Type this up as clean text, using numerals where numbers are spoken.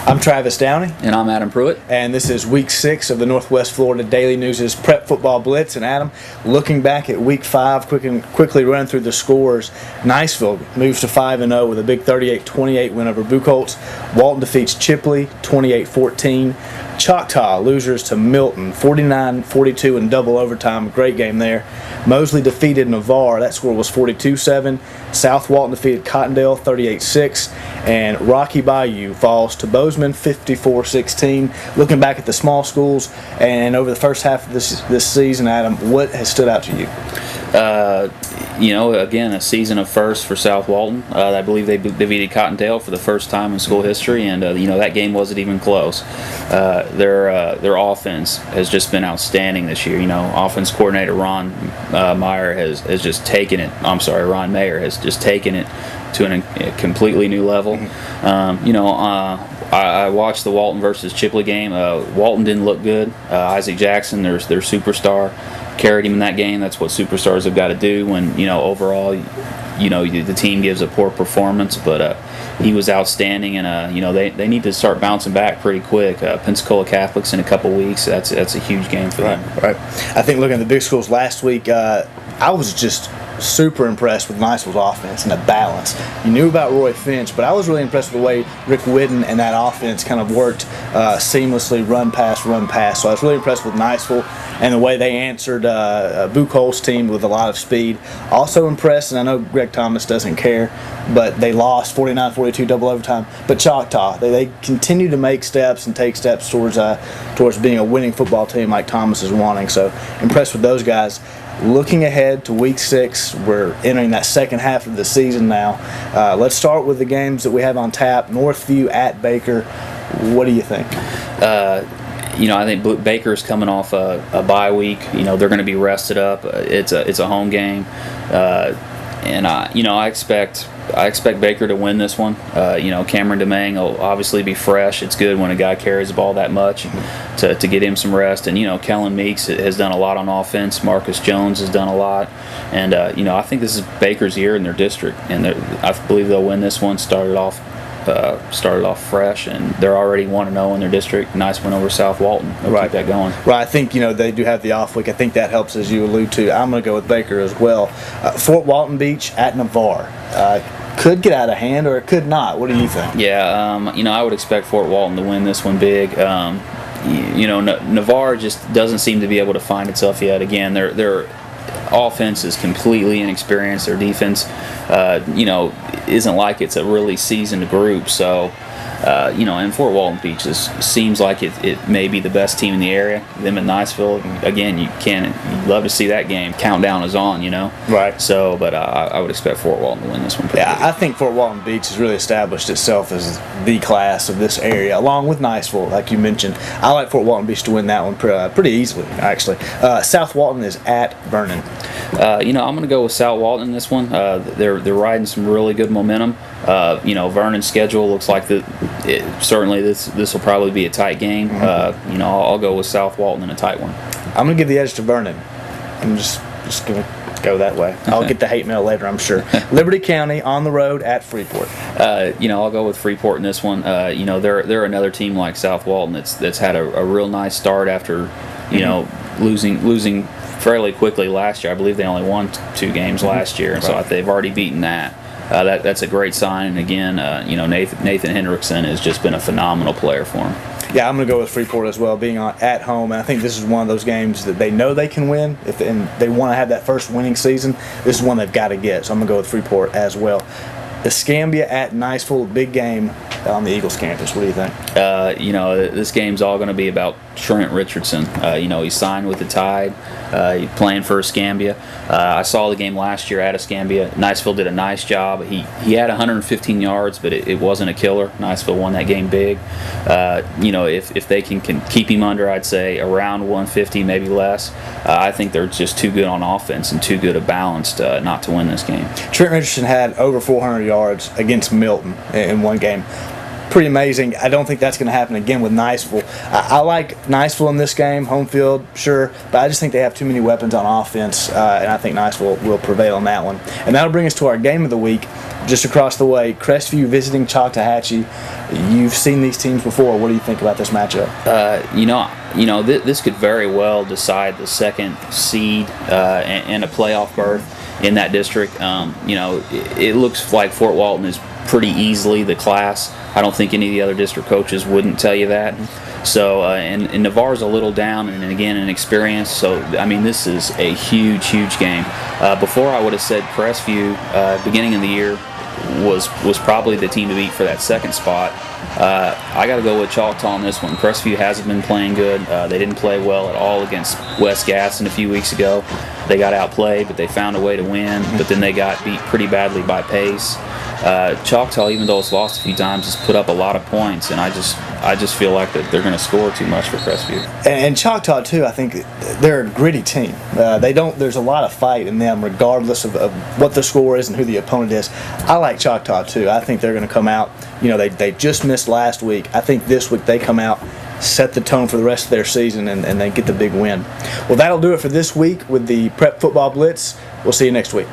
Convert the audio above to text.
I'm Travis Downey. And I'm Adam Pruitt. And this is Week 6 of the Northwest Florida Daily News' Prep Football Blitz. And Adam, looking back at Week 5, quickly run through the scores. Niceville moves to 5-0 with a big 38-28 win over Buchholz. Walton defeats Chipley 28-14. Choctaw losers to Milton 49-42 in double overtime. Great game there. Mosley defeated Navarre. That score was 42-7. South Walton defeated Cottondale 38-6. And Rocky Bayou falls to Bozeman 54-16. Looking back at the small schools and over the first half of this season, Adam, what has stood out to you? Again, a season of firsts for South Walton. I believe they defeated Cottondale for the first time in school history, and that game wasn't even close. Their offense has just been outstanding this year. Offense coordinator Ron Mayer has just taken it. Ron Mayer has just taken it to a completely new level. I watched the Walton versus Chipley game. Walton didn't look good. Isaac Jackson, their superstar, carried him in that game. That's what superstars have got to do when overall the team gives a poor performance. But he was outstanding, and they need to start bouncing back pretty quick. Pensacola Catholics in a couple weeks. That's a huge game for them. Right. I think looking at the big schools last week, I was just super impressed with Niceville's offense and the balance. You knew about Roy Finch, but I was really impressed with the way Rick Whidden and that offense kind of worked seamlessly, run pass. So I was really impressed with Niceville and the way they answered Buchholz's team with a lot of speed. Also impressed, and I know Greg Thomas doesn't care, but they lost 49-42 double overtime. But Choctaw, they continue to make steps and take steps towards being a winning football team like Thomas is wanting. So impressed with those guys. Looking ahead to Week 6, we're entering that second half of the season now. Let's start with the games that we have on tap. Northview at Baker. What do you think? I think Baker's coming off a bye week. They're going to be rested up. It's a home game, and I expect Baker to win this one. Cameron Domingue will obviously be fresh. It's good when a guy carries the ball that much to get him some rest. And Kellen Meeks has done a lot on offense. Marcus Jones has done a lot. And I think this is Baker's year in their district, and I believe they'll win this one. Started off fresh, and they're already 1-0 in their district. Nice win over South Walton. They'll keep that going. Right. I think they do have the off week. I think that helps, as you allude to. I'm going to go with Baker as well. Fort Walton Beach at Navarre. Could get out of hand, or it could not. What do you think? Yeah, I would expect Fort Walton to win this one big. Navarre just doesn't seem to be able to find itself yet. Again, their offense is completely inexperienced. Their defense, isn't like it's a really seasoned group. So, and Fort Walton Beach seems like it may be the best team in the area. Them at Niceville, again, you'd love to see that game. Countdown is on, Right. So, but I would expect Fort Walton to win this one. I think Fort Walton Beach has really established itself as the class of this area, along with Niceville, like you mentioned. I like Fort Walton Beach to win that one pretty easily, actually. South Walton is at Vernon. I'm going to go with South Walton in this one. They're riding some really good momentum. Vernon's schedule looks like certainly this will probably be a tight game. I'll go with South Walton in a tight one. I'm going to give the edge to Vernon. I'm just going to go that way. I'll get the hate mail later, I'm sure. Liberty County on the road at Freeport. I'll go with Freeport in this one. They're another team like South Walton that's had a real nice start after losing fairly quickly last year. I believe they only won 2 games last year, and so they've already beaten that. That's a great sign. And again, Nathan Hendrickson has just been a phenomenal player for him. Yeah, I'm going to go with Freeport as well, being at home. And I think this is one of those games that they know they can win, and they want to have that first winning season. This is one they've got to get, so I'm going to go with Freeport as well. Escambia at Niceville, big game on the Eagles campus. What do you think? This game's all going to be about Trent Richardson. He signed with the Tide. He's playing for Escambia. I saw the game last year at Escambia. Niceville did a nice job. He had 115 yards, but it wasn't a killer. Niceville won that game big. If they can keep him under, I'd say around 150, maybe less. I think they're just too good on offense and too good a balanced not to win this game. Trent Richardson had over 400 yards against Milton in one game. pretty amazing. I don't think that's going to happen again with Niceville. I like Niceville in this game, home field, sure, but I just think they have too many weapons on offense, and I think Niceville will prevail on that one. And that'll bring us to our game of the week, just across the way, Crestview visiting Choctawhatchee. You've seen these teams before. What do you think about this matchup? This could very well decide the second seed and a playoff berth in that district. It looks like Fort Walton is pretty easily the class. I don't think any of the other district coaches wouldn't tell you that. So, and Navarre's a little down, and again, in experience. So, I mean, this is a huge, huge game. Before, I would have said Crestview, beginning of the year, was probably the team to beat for that second spot. I got to go with Choctaw on this one. Crestview hasn't been playing good. They didn't play well at all against West Gaston a few weeks ago. They got outplayed, but they found a way to win. But then they got beat pretty badly by Pace. Choctaw, even though it's lost a few times, has put up a lot of points, and I just feel like that they're going to score too much for Crestview. And Choctaw too, I think they're a gritty team. There's a lot of fight in them, regardless of what the score is and who the opponent is. I like Choctaw too. I think they're going to come out. They just missed last week. I think this week they come out, set the tone for the rest of their season, and they get the big win. Well, that'll do it for this week with the Prep Football Blitz. We'll see you next week.